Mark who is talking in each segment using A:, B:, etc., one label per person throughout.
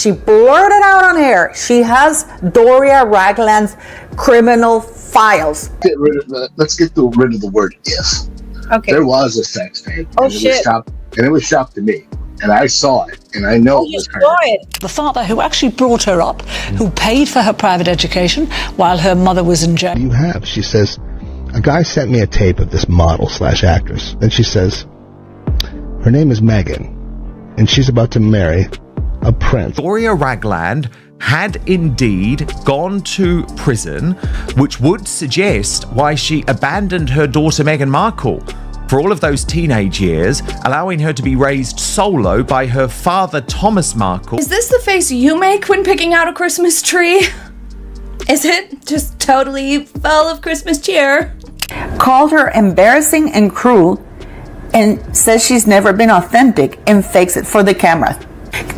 A: She blurted out on air she has Doria Ragland's criminal files.
B: Let's get rid of the word if.
A: Okay.
B: There was a sex tape.
A: Oh, shit.
B: It was shopped to me. And I saw it. And I know it was her.
C: The father who actually brought her up, who paid for her private education while her mother was in jail.
D: You have. She says, a guy sent me a tape of this model/actress. Then she says, her name is Meghan, and she's about to marry a prince.
E: Doria Ragland had indeed gone to prison, which would suggest why she abandoned her daughter Meghan Markle for all of those teenage years, allowing her to be raised solo by her father Thomas Markle.
F: Is this the face you make when picking out a Christmas tree? Is it just totally full of Christmas cheer?
A: Called her embarrassing and cruel and says she's never been authentic and fakes it for the camera.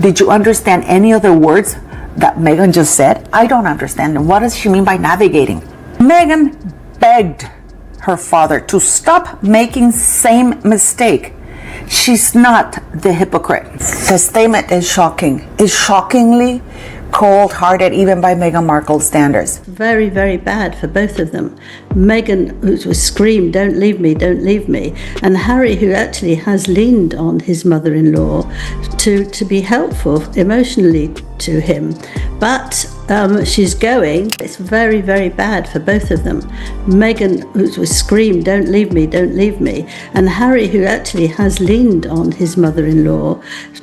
A: Did you understand any of the words that Meghan just said? I don't understand them. What does she mean by navigating? Meghan begged her father to stop making same mistake. She's not the hypocrite. The statement is shocking. Is shockingly cold-hearted even by Meghan Markle's standards.
G: Very, very bad for both of them. Meghan, who screamed, don't leave me, don't leave me. And Harry, who actually has leaned on his mother-in-law to be helpful emotionally to him. But she's going. It's very, very bad for both of them. Meghan, who screamed, don't leave me, don't leave me. And Harry, who actually has leaned on his mother-in-law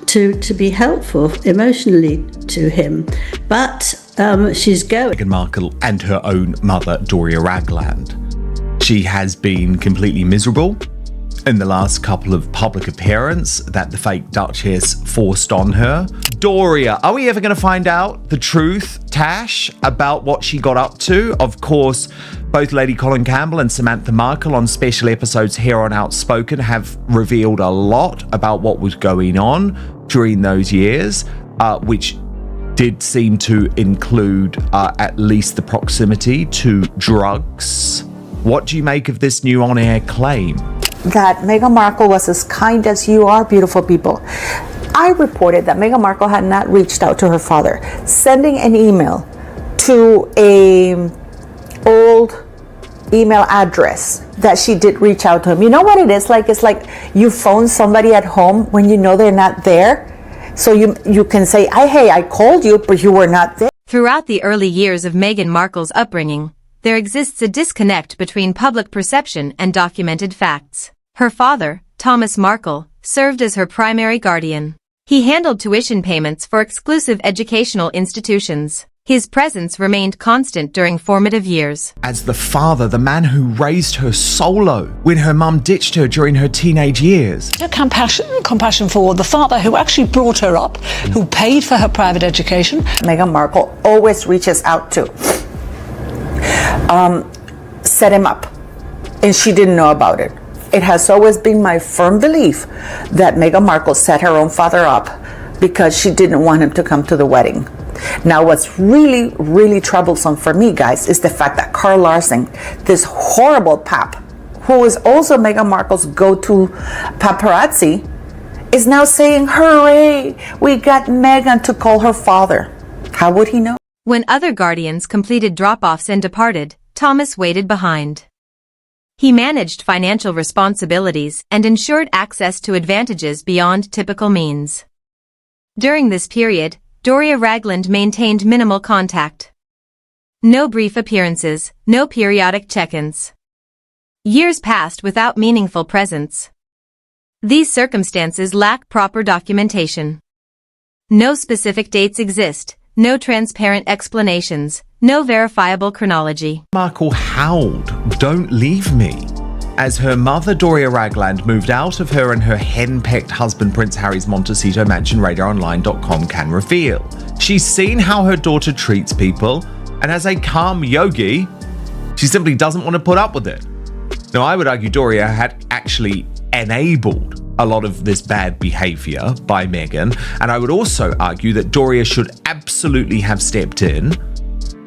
G: to be helpful emotionally to him. But she's going.
E: Meghan Markle and her own mother, Doria Ragland. She has been completely miserable in the last couple of public appearances that the fake Duchess forced on her. Doria, are we ever going to find out the truth, Tash, about what she got up to? Of course, both Lady Colin Campbell and Samantha Markle on special episodes here on Outspoken have revealed a lot about what was going on during those years, which did seem to include at least the proximity to drugs. What do you make of this new on-air claim?
A: That Meghan Markle was as kind as you are, beautiful people. I reported that Meghan Markle had not reached out to her father, sending an email to a old email address that she did reach out to him. You know what it is like? It's like you phone somebody at home when you know they're not there. So you can say, hey, I called you, but you were not there.
H: Throughout the early years of Meghan Markle's upbringing, there exists a disconnect between public perception and documented facts. Her father, Thomas Markle, served as her primary guardian. He handled tuition payments for exclusive educational institutions. His presence remained constant during formative years.
E: As the father, the man who raised her solo when her mum ditched her during her teenage years.
C: Her compassion for the father who actually brought her up, who paid for her private education.
A: Meghan Markle always reaches out to set him up, and she didn't know about it. It has always been my firm belief that Meghan Markle set her own father up because she didn't want him to come to the wedding. Now, what's really, really troublesome for me, guys, is the fact that Carl Larson, this horrible pap, who is also Meghan Markle's go-to paparazzi, is now saying, hooray, we got Meghan to call her father. How would he know?
H: When other guardians completed drop-offs and departed, Thomas waited behind. He managed financial responsibilities and ensured access to advantages beyond typical means. During this period, Doria Ragland maintained minimal contact. No brief appearances, no periodic check-ins. Years passed without meaningful presence. These circumstances lack proper documentation. No specific dates exist, no transparent explanations, no verifiable chronology.
E: Markle howled, "Don't leave me," as her mother Doria Ragland moved out of her and her hen-pecked husband Prince Harry's Montecito mansion, RadarOnline.com can reveal. She's seen how her daughter treats people, and as a calm yogi, she simply doesn't want to put up with it. Now, I would argue Doria had actually enabled a lot of this bad behavior by Meghan, and I would also argue that Doria should absolutely have stepped in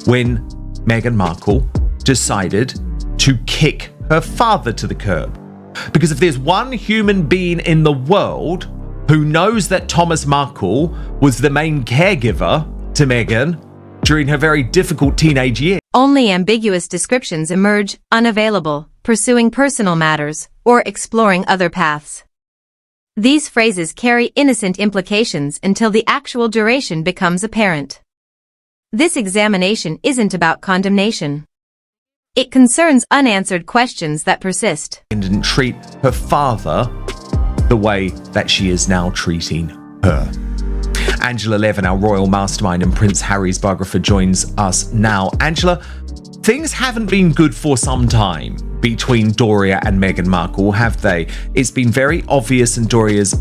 E: when Meghan Markle decided to kick her father to the curb. Because if there's one human being in the world who knows that Thomas Markle was the main caregiver to Meghan during her very difficult teenage years.
H: Only ambiguous descriptions emerge, unavailable, pursuing personal matters, or exploring other paths. These phrases carry innocent implications until the actual duration becomes apparent. This examination isn't about condemnation. It concerns unanswered questions that persist.
E: And didn't treat her father the way that she is now treating her. Angela Levin, our royal mastermind and Prince Harry's biographer, joins us now. Angela, things haven't been good for some time between Doria and Meghan Markle, have they? It's been very obvious in Doria's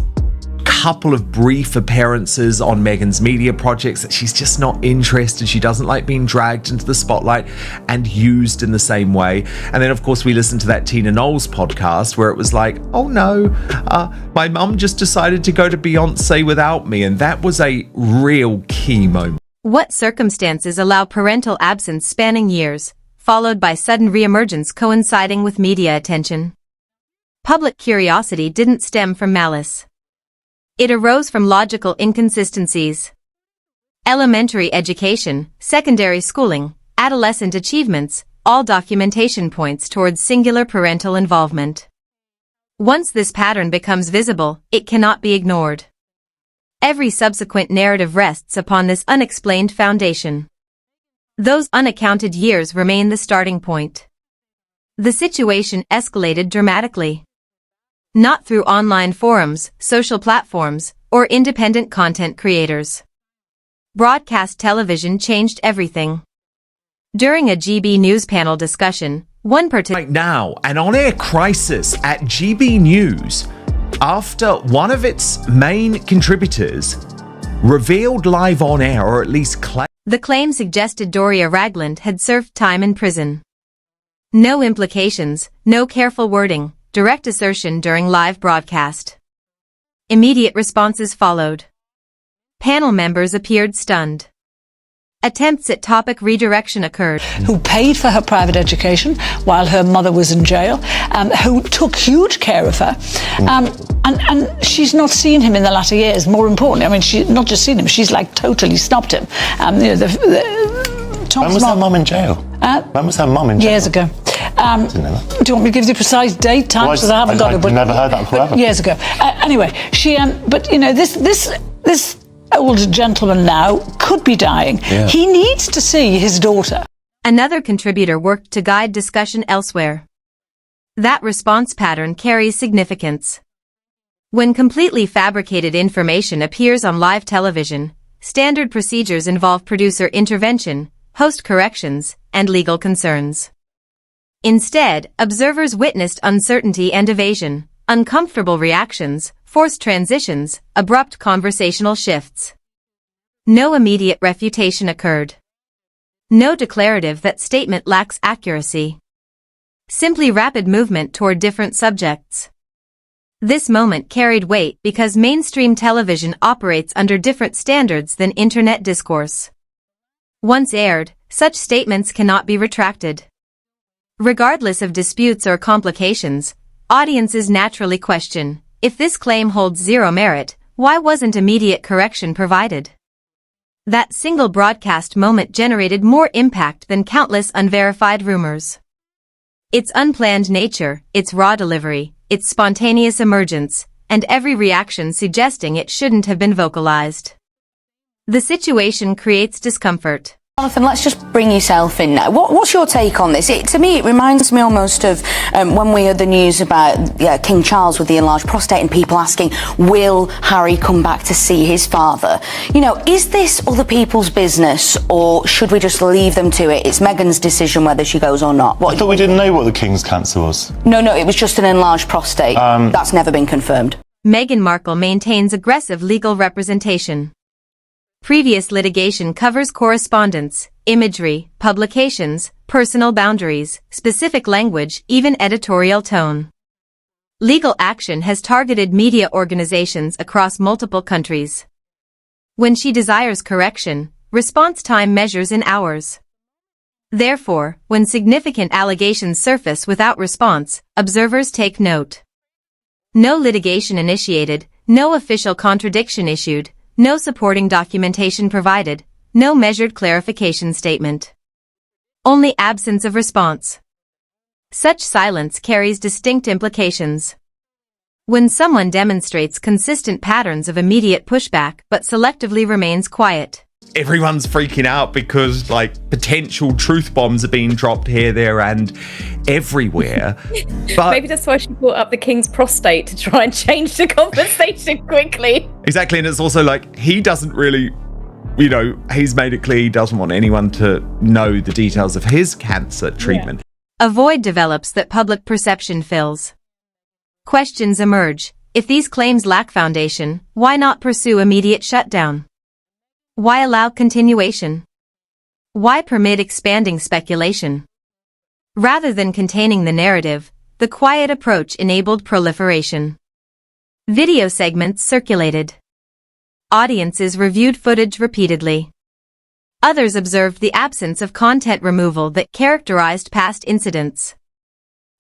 E: couple of brief appearances on Meghan's media projects that she's just not interested. She doesn't like being dragged into the spotlight and used in the same way. And then, of course, we listened to that Tina Knowles podcast where it was like, oh no, my mum just decided to go to Beyonce without me. And that was a real key moment.
H: What circumstances allow parental absence spanning years, followed by sudden reemergence coinciding with media attention? Public curiosity didn't stem from malice. It arose from logical inconsistencies. Elementary education, secondary schooling, adolescent achievements, all documentation points towards singular parental involvement. Once this pattern becomes visible, it cannot be ignored. Every subsequent narrative rests upon this unexplained foundation. Those unaccounted years remain the starting point. The situation escalated dramatically. Not through online forums, social platforms, or independent content creators. Broadcast television changed everything. During a GB News panel discussion, one participant...
E: Right now, an on-air crisis at GB News after one of its main contributors revealed live on air, or at least claimed...
H: The claim suggested Doria Ragland had served time in prison. No implications, no careful wording. Direct assertion during live broadcast. Immediate responses followed. Panel members appeared stunned. Attempts at topic redirection occurred.
C: Who paid for her private education while her mother was in jail, who took huge care of her, and she's not seen him in the latter years. More importantly, I mean, she's not just seen him, she's like totally snubbed him.
I: When was her mum in jail? When was her mum in jail?
C: Years ago. Do you want me to give you the precise date, time? Because I haven't got it.
I: I've never heard that forever.
C: Years ago. Anyway, she. But you know, this old gentleman now could be dying. Yeah. He needs to see his daughter.
H: Another contributor worked to guide discussion elsewhere. That response pattern carries significance. When completely fabricated information appears on live television, standard procedures involve producer intervention, host corrections, and legal concerns. Instead, observers witnessed uncertainty and evasion, uncomfortable reactions, forced transitions, abrupt conversational shifts. No immediate refutation occurred. No declarative that statement lacks accuracy. Simply rapid movement toward different subjects. This moment carried weight because mainstream television operates under different standards than internet discourse. Once aired, such statements cannot be retracted. Regardless of disputes or complications, audiences naturally question, if this claim holds zero merit, why wasn't immediate correction provided? That single broadcast moment generated more impact than countless unverified rumors. Its unplanned nature, its raw delivery, its spontaneous emergence, and every reaction suggesting it shouldn't have been vocalized. The situation creates discomfort.
J: Jonathan, let's just bring yourself in now. What's your take on this? To me, it reminds me almost of when we heard the news about King Charles with the enlarged prostate and people asking, will Harry come back to see his father? You know, is this other people's business, or should we just leave them to it? It's Meghan's decision whether she goes or not.
I: I thought we didn't know what the King's cancer was.
J: No, it was just an enlarged prostate. That's never been confirmed.
H: Meghan Markle maintains aggressive legal representation. Previous litigation covers correspondence, imagery, publications, personal boundaries, specific language, even editorial tone. Legal action has targeted media organizations across multiple countries. When she desires correction, response time measures in hours. Therefore, when significant allegations surface without response, observers take note. No litigation initiated, no official contradiction issued, no supporting documentation provided, no measured clarification statement. Only absence of response. Such silence carries distinct implications. When someone demonstrates consistent patterns of immediate pushback but selectively remains quiet.
E: Everyone's freaking out because potential truth bombs are being dropped here, there and everywhere. But
F: maybe that's why she brought up the king's prostate, to try and change the conversation quickly.
E: Exactly, and it's also he doesn't really, he's made it clear he doesn't want anyone to know the details of his cancer treatment.
H: A void develops that public perception fills. Questions emerge. If these claims lack foundation, why not pursue immediate shutdown? Why allow continuation? Why permit expanding speculation? Rather than containing the narrative, the quiet approach enabled proliferation. Video segments circulated. Audiences reviewed footage repeatedly. Others observed the absence of content removal that characterized past incidents.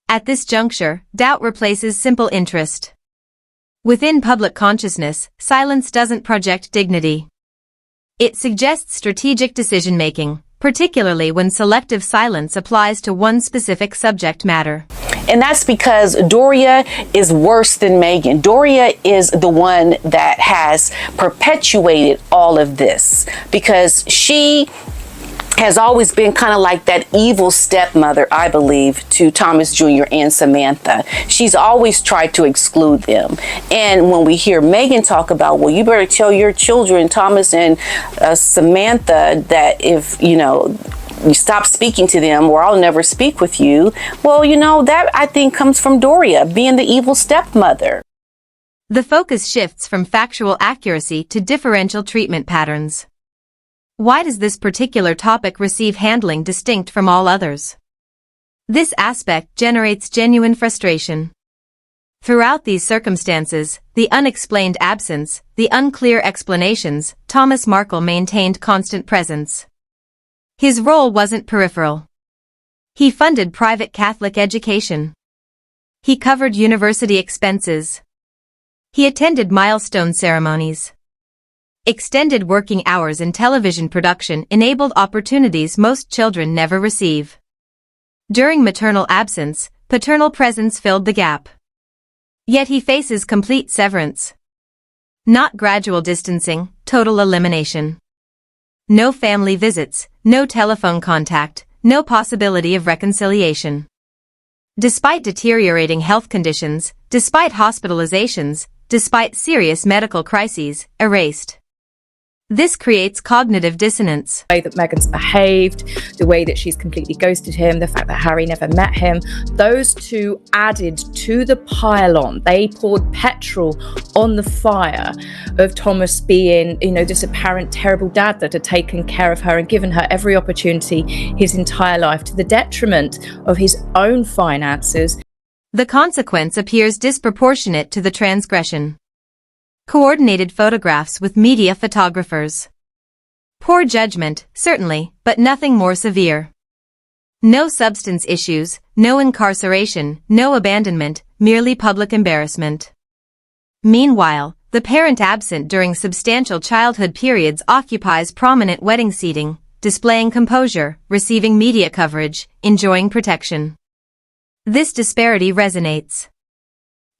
H: At this juncture, doubt replaces simple interest. Within public consciousness, silence doesn't project dignity. It suggests strategic decision-making, particularly when selective silence applies to one specific subject matter.
J: And that's because Doria is worse than Meghan. Doria is the one that has perpetuated all of this, because she has always been kind of like that evil stepmother, I believe, to Thomas Jr. and Samantha. She's always tried to exclude them. And when we hear Meghan talk about, well, you better tell your children, Thomas and Samantha, that if, you stop speaking to them or I'll never speak with you. Well, that I think comes from Doria being the evil stepmother.
H: The focus shifts from factual accuracy to differential treatment patterns. Why does this particular topic receive handling distinct from all others? This aspect generates genuine frustration. Throughout these circumstances, the unexplained absence, the unclear explanations, Thomas Markle maintained constant presence. His role wasn't peripheral. He funded private Catholic education. He covered university expenses. He attended milestone ceremonies. Extended working hours in television production enabled opportunities most children never receive. During maternal absence, paternal presence filled the gap. Yet he faces complete severance. Not gradual distancing, total elimination. No family visits, no telephone contact, no possibility of reconciliation. Despite deteriorating health conditions, despite hospitalizations, despite serious medical crises, erased. This creates cognitive dissonance.
F: The way that Meghan's behaved, the way that she's completely ghosted him, the fact that Harry never met him, those two added to the pile-on. They poured petrol on the fire of Thomas being, this apparent terrible dad that had taken care of her and given her every opportunity his entire life, to the detriment of his own finances.
H: The consequence appears disproportionate to the transgression. Coordinated photographs with media photographers. Poor judgment, certainly, but nothing more severe. No substance issues, no incarceration, no abandonment, merely public embarrassment. Meanwhile, the parent absent during substantial childhood periods occupies prominent wedding seating, displaying composure, receiving media coverage, enjoying protection. This disparity resonates.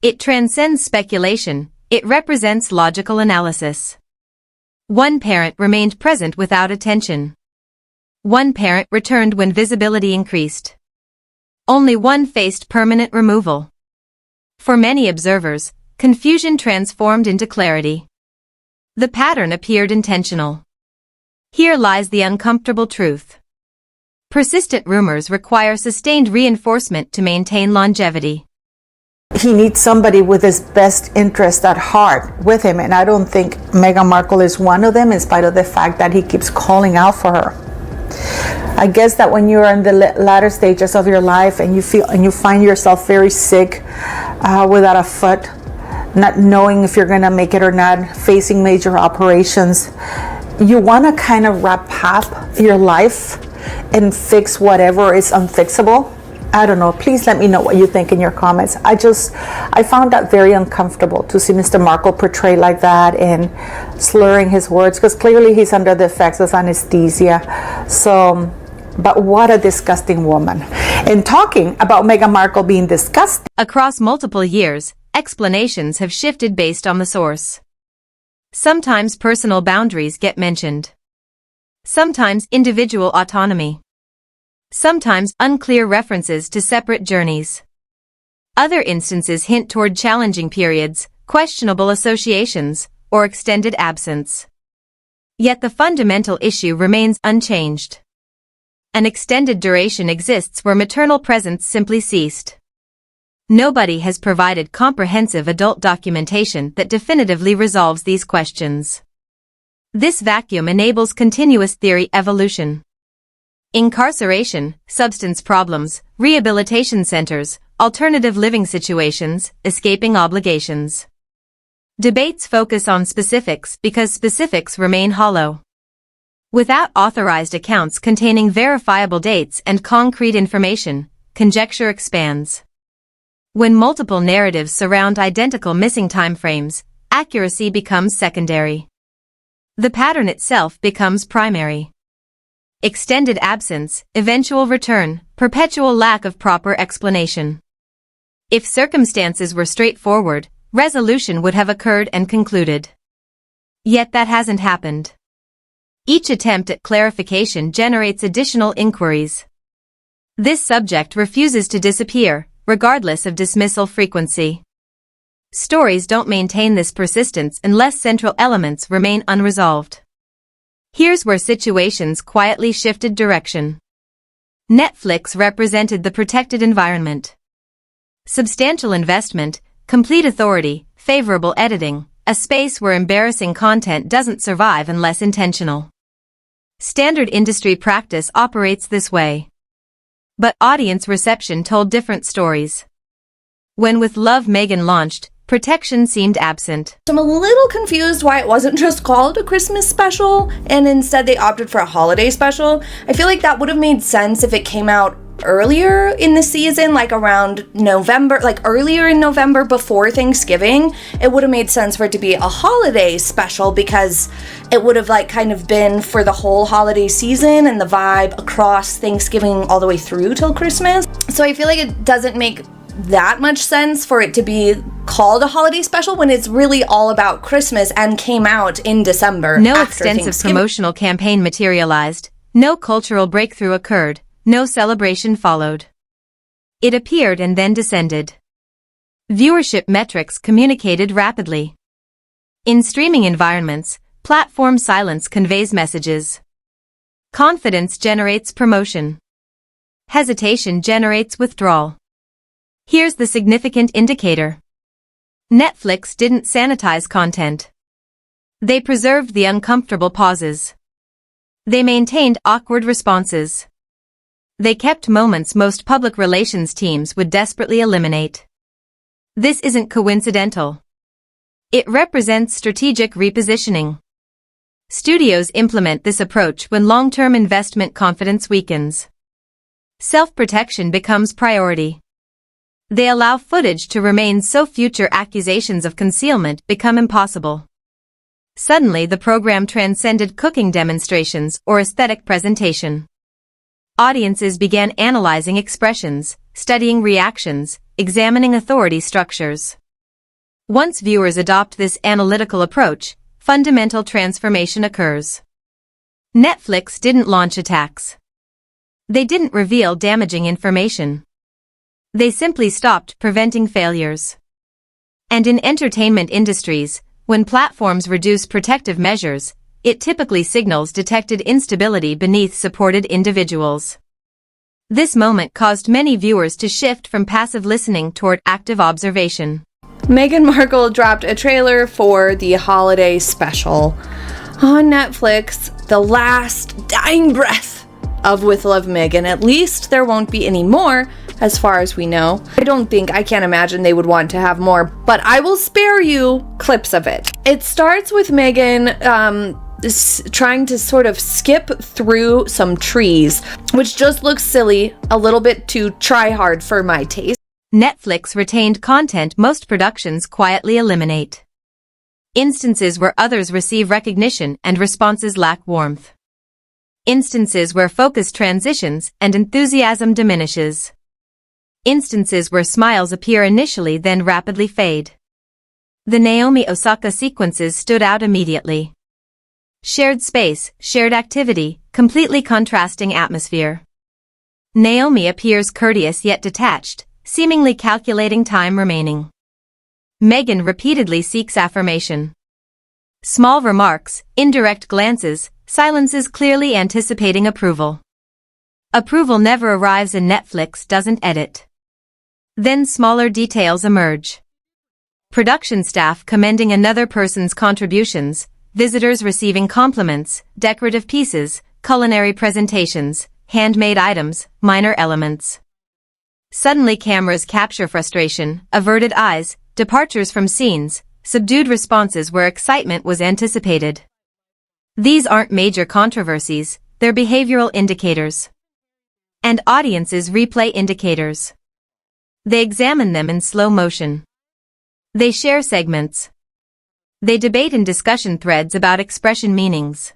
H: It transcends speculation. It represents logical analysis. One parent remained present without attention. One parent returned when visibility increased. Only one faced permanent removal. For many observers, confusion transformed into clarity. The pattern appeared intentional. Here lies the uncomfortable truth. Persistent rumors require sustained reinforcement to maintain longevity.
A: He needs somebody with his best interest at heart with him, and I don't think Meghan Markle is one of them, in spite of the fact that he keeps calling out for her. I guess that when you're in the latter stages of your life and you find yourself very sick, without a foot, not knowing if you're going to make it or not, facing major operations, you want to kind of wrap up your life and fix whatever is unfixable. I don't know. Please let me know what you think in your comments. I found that very uncomfortable to see Mr. Markle portrayed like that and slurring his words, because clearly he's under the effects of anesthesia. So, but what a disgusting woman. And talking about Meghan Markle being disgusting.
H: Across multiple years, explanations have shifted based on the source. Sometimes personal boundaries get mentioned. Sometimes individual autonomy. Sometimes unclear references to separate journeys. Other instances hint toward challenging periods, questionable associations, or extended absence. Yet the fundamental issue remains unchanged. An extended duration exists where maternal presence simply ceased. Nobody has provided comprehensive adult documentation that definitively resolves these questions. This vacuum enables continuous theory evolution. Incarceration, substance problems, rehabilitation centers, alternative living situations, escaping obligations. Debates focus on specifics because specifics remain hollow. Without authorized accounts containing verifiable dates and concrete information, conjecture expands. When multiple narratives surround identical missing timeframes, accuracy becomes secondary. The pattern itself becomes primary. Extended absence, eventual return, perpetual lack of proper explanation. If circumstances were straightforward, resolution would have occurred and concluded. Yet that hasn't happened. Each attempt at clarification generates additional inquiries. This subject refuses to disappear, regardless of dismissal frequency. Stories don't maintain this persistence unless central elements remain unresolved. Here's where situations quietly shifted direction. Netflix represented the protected environment. Substantial investment, complete authority, favorable editing, a space where embarrassing content doesn't survive unless intentional. Standard industry practice operates this way. But audience reception told different stories. When With Love Meghan launched, protection seemed absent.
K: I'm a little confused why it wasn't just called a Christmas special and instead they opted for a holiday special. I feel like that would have made sense if it came out earlier in the season, like around November, like earlier in November before Thanksgiving. It would have made sense for it to be a holiday special because it would have like kind of been for the whole holiday season and the vibe across Thanksgiving all the way through till Christmas. So I feel like it doesn't make that much sense for it to be called a holiday special when it's really all about Christmas and came out in December.
H: No extensive promotional campaign materialized, no cultural breakthrough occurred, no celebration followed. It appeared and then descended. Viewership metrics communicated rapidly. In streaming environments, platform silence conveys messages. Confidence generates promotion. Hesitation generates withdrawal. Here's the significant indicator. Netflix didn't sanitize content. They preserved the uncomfortable pauses. They maintained awkward responses. They kept moments most public relations teams would desperately eliminate. This isn't coincidental. It represents strategic repositioning. Studios implement this approach when long-term investment confidence weakens. Self-protection becomes priority. They allow footage to remain so future accusations of concealment become impossible. Suddenly the program transcended cooking demonstrations or aesthetic presentation. Audiences began analyzing expressions, studying reactions, examining authority structures. Once viewers adopt this analytical approach, fundamental transformation occurs. Netflix didn't launch attacks. They didn't reveal damaging information. They simply stopped preventing failures. And in entertainment industries, when platforms reduce protective measures, it typically signals detected instability beneath supported individuals. This moment caused many viewers to shift from passive listening toward active observation.
K: Meghan Markle dropped a trailer for the holiday special on Netflix, the last dying breath of With Love Meghan. At least there won't be any more, as far as we know. I can't imagine they would want to have more, but I will spare you clips of it. It starts with Meghan trying to sort of skip through some trees, which just looks silly, a little bit too try hard for my taste.
H: Netflix retained content most productions quietly eliminate. Instances where others receive recognition and responses lack warmth. Instances where focus transitions and enthusiasm diminishes. Instances where smiles appear initially then rapidly fade. The Naomi Osaka sequences stood out immediately. Shared space, shared activity, completely contrasting atmosphere. Naomi appears courteous yet detached, seemingly calculating time remaining. Meghan repeatedly seeks affirmation. Small remarks, indirect glances, silences clearly anticipating approval. Approval never arrives and Netflix doesn't edit. Then smaller details emerge. Production staff commending another person's contributions, visitors receiving compliments, decorative pieces, culinary presentations, handmade items, minor elements. Suddenly cameras capture frustration, averted eyes, departures from scenes, subdued responses where excitement was anticipated. These aren't major controversies, they're behavioral indicators. And audiences replay indicators. They examine them in slow motion. They share segments. They debate in discussion threads about expression meanings.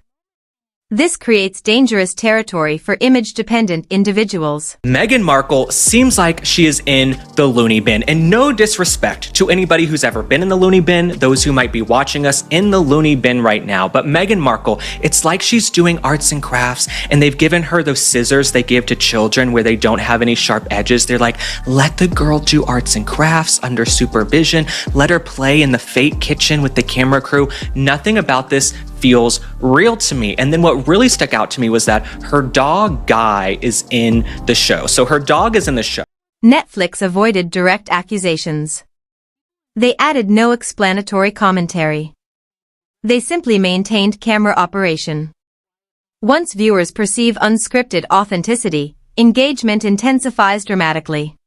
H: This creates dangerous territory for image-dependent individuals.
L: Meghan Markle seems like she is in the loony bin, and no disrespect to anybody who's ever been in the loony bin, those who might be watching us in the loony bin right now, but Meghan Markle, it's like she's doing arts and crafts, and they've given her those scissors they give to children where they don't have any sharp edges. They're like, let the girl do arts and crafts under supervision, let her play in the fake kitchen with the camera crew. Nothing about this feels real to me. And then what really stuck out to me was that her dog Guy is in the show. So her dog is in the show.
H: Netflix avoided direct accusations. They added no explanatory commentary. They simply maintained camera operation. Once viewers perceive unscripted authenticity, engagement intensifies dramatically.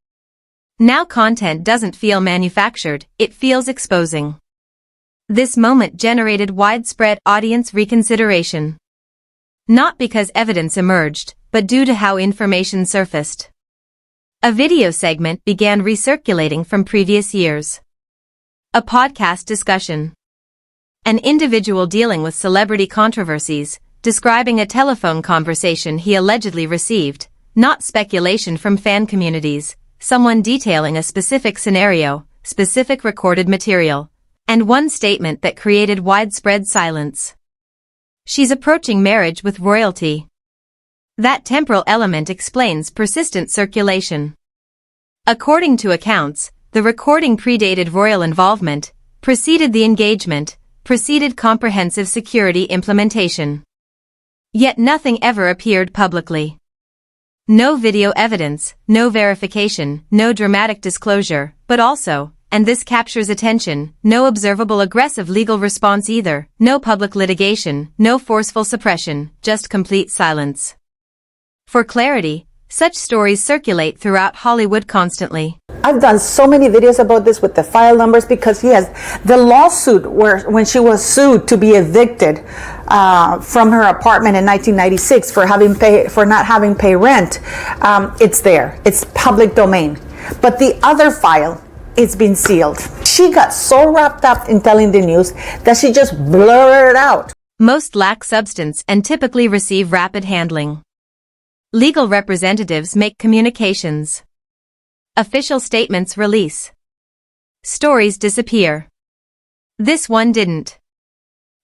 H: Now content doesn't feel manufactured, it feels exposing. This moment generated widespread audience reconsideration. Not because evidence emerged, but due to how information surfaced. A video segment began recirculating from previous years. A podcast discussion. An individual dealing with celebrity controversies, describing a telephone conversation he allegedly received, not speculation from fan communities, someone detailing a specific scenario, specific recorded material. And one statement that created widespread silence. She's approaching marriage with royalty. That temporal element explains persistent circulation. According to accounts, the recording predated royal involvement, preceded the engagement, preceded comprehensive security implementation. Yet nothing ever appeared publicly. No video evidence, no verification, no dramatic disclosure, but also, and this captures attention, no observable aggressive legal response either, no public litigation, no forceful suppression, just complete silence. For clarity, such stories circulate throughout Hollywood constantly.
A: I've done so many videos about this with the file numbers because yes, the lawsuit when she was sued to be evicted from her apartment in 1996 for not having paid rent, it's there. It's public domain. But the other file, it's been sealed. She got so wrapped up in telling the news that she just blurred out.
H: Most lack substance and typically receive rapid handling. Legal representatives make communications. Official statements release. Stories disappear. This one didn't.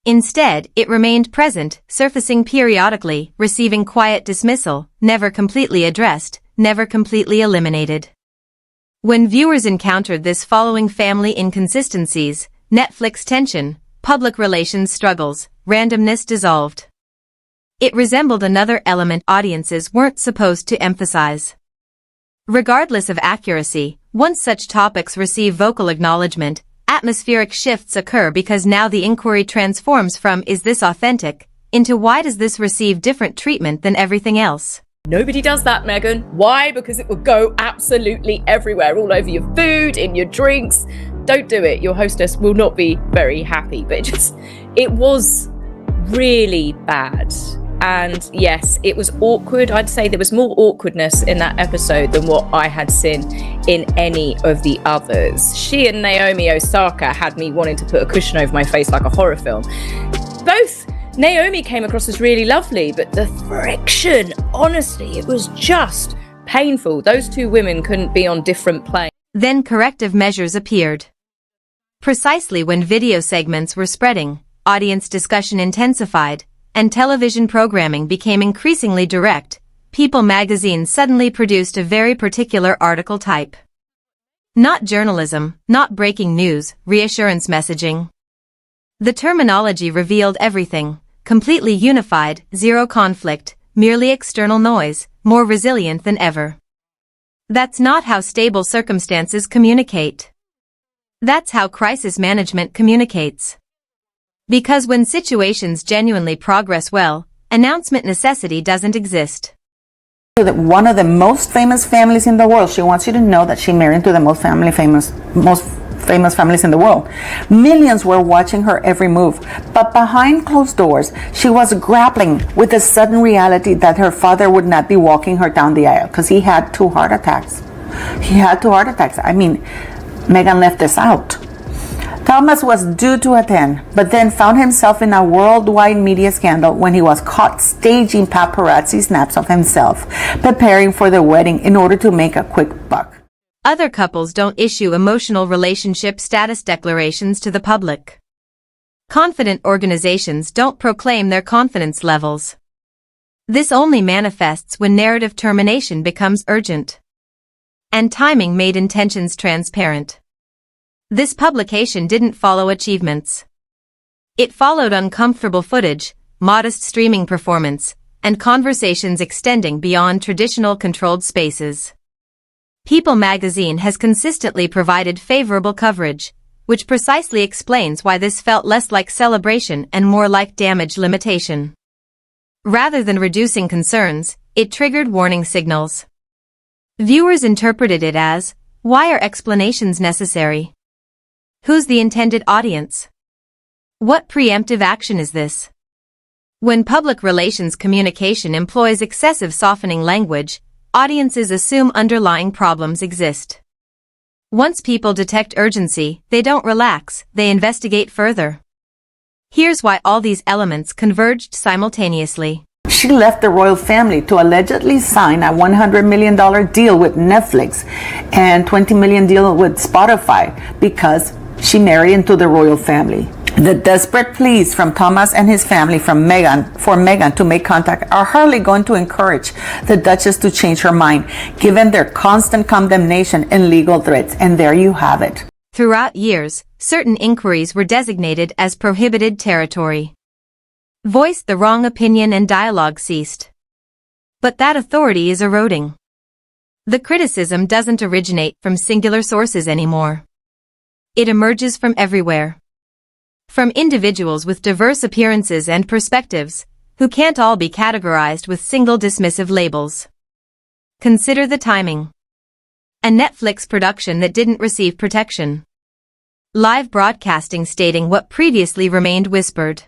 H: Instead, it remained present, surfacing periodically, receiving quiet dismissal, never completely addressed, never completely eliminated. When viewers encountered this following family inconsistencies, Netflix tension, public relations struggles, randomness dissolved. It resembled another element audiences weren't supposed to emphasize. Regardless of accuracy, once such topics receive vocal acknowledgement, atmospheric shifts occur because now the inquiry transforms from "is this authentic?" into "why does this receive different treatment than everything else?"
F: Nobody does that, Meghan. Why? Because it would go absolutely everywhere, all over your food, in your drinks. Don't do it. Your hostess will not be very happy. But it was really bad. And yes, it was awkward. I'd say there was more awkwardness in that episode than what I had seen in any of the others. She and Naomi Osaka had me wanting to put a cushion over my face like a horror film. Both Naomi came across as really lovely, but the friction, honestly, it was just painful. Those two women couldn't be on different planes.
H: Then corrective measures appeared. Precisely when video segments were spreading, audience discussion intensified, and television programming became increasingly direct, People magazine suddenly produced a very particular article type. Not journalism, not breaking news, reassurance messaging. The terminology revealed everything, completely unified, zero conflict, merely external noise, more resilient than ever. That's not how stable circumstances communicate. That's how crisis management communicates. Because when situations genuinely progress well, announcement necessity doesn't exist.
A: One of the most famous families in the world, she wants you to know that she married into the most famous families in the world. Millions were watching her every move, but behind closed doors, she was grappling with the sudden reality that her father would not be walking her down the aisle because he had 2 heart attacks. I mean, Meghan left this out. Thomas was due to attend, but then found himself in a worldwide media scandal when he was caught staging paparazzi snaps of himself, preparing for the wedding in order to make a quick buck.
H: Other couples don't issue emotional relationship status declarations to the public. Confident organizations don't proclaim their confidence levels. This only manifests when narrative termination becomes urgent. And timing made intentions transparent. This publication didn't follow achievements. It followed uncomfortable footage, modest streaming performance, and conversations extending beyond traditional controlled spaces. People magazine has consistently provided favorable coverage, which precisely explains why this felt less like celebration and more like damage limitation. Rather than reducing concerns, it triggered warning signals. Viewers interpreted it as, why are explanations necessary? Who's the intended audience? What preemptive action is this? When public relations communication employs excessive softening language, audiences assume underlying problems exist. Once people detect urgency, they don't relax, they investigate further. Here's why all these elements converged simultaneously.
A: She left the royal family to allegedly sign a $100 million deal with Netflix and $20 million deal with Spotify because she married into the royal family. The desperate pleas from Thomas and his family for Meghan to make contact are hardly going to encourage the Duchess to change her mind, given their constant condemnation and legal threats. And there you have it.
H: Throughout years, certain inquiries were designated as prohibited territory. Voiced the wrong opinion and dialogue ceased. But that authority is eroding. The criticism doesn't originate from singular sources anymore. It emerges from everywhere. From individuals with diverse appearances and perspectives, who can't all be categorized with single dismissive labels. Consider the timing. A Netflix production that didn't receive protection. Live broadcasting stating what previously remained whispered.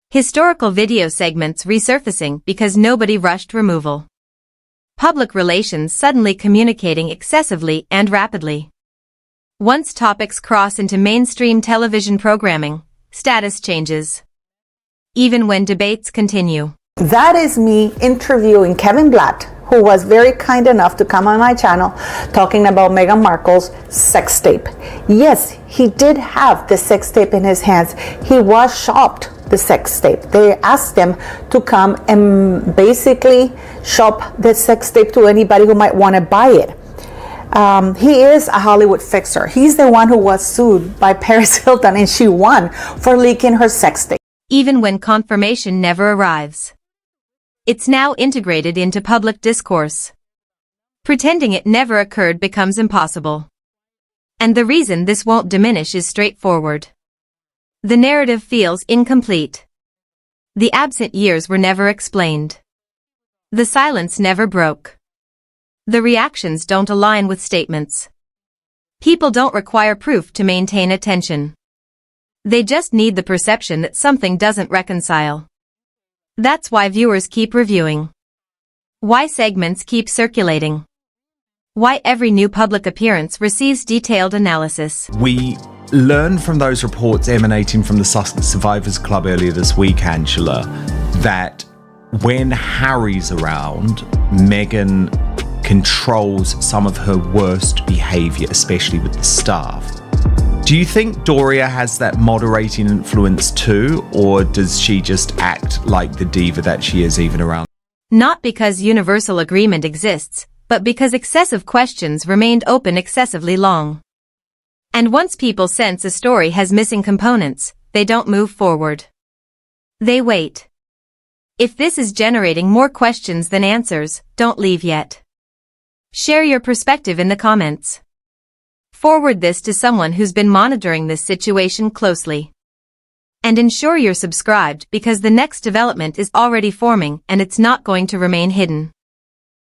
H: Historical video segments resurfacing because nobody rushed removal. Public relations suddenly communicating excessively and rapidly. Once topics cross into mainstream television programming, status changes. Even when debates continue.
A: That is me interviewing Kevin Blatt, who was very kind enough to come on my channel talking about Meghan Markle's sex tape. Yes, he did have the sex tape in his hands. He was shopped the sex tape. They asked him to come and basically shop the sex tape to anybody who might want to buy it. He is a Hollywood fixer. He's the one who was sued by Paris Hilton and she won for leaking her sex tape.
H: Even when confirmation never arrives. It's now integrated into public discourse. Pretending it never occurred becomes impossible. And the reason this won't diminish is straightforward. The narrative feels incomplete. The absent years were never explained. The silence never broke. The reactions don't align with statements. People don't require proof to maintain attention. They just need the perception that something doesn't reconcile. That's why viewers keep reviewing. Why segments keep circulating. Why every new public appearance receives detailed analysis.
E: We learned from those reports emanating from the Sussex Survivors Club earlier this week, Angela, that when Harry's around, Meghan controls some of her worst behaviour, especially with the staff. Do you think Doria has that moderating influence too, or does she just act like the diva that she is even around?
H: Not because universal agreement exists, but because excessive questions remained open excessively long. And once people sense a story has missing components, they don't move forward. They wait. If this is generating more questions than answers, don't leave yet. Share your perspective in the comments. Forward this to someone who's been monitoring this situation closely. And ensure you're subscribed because the next development is already forming and it's not going to remain hidden.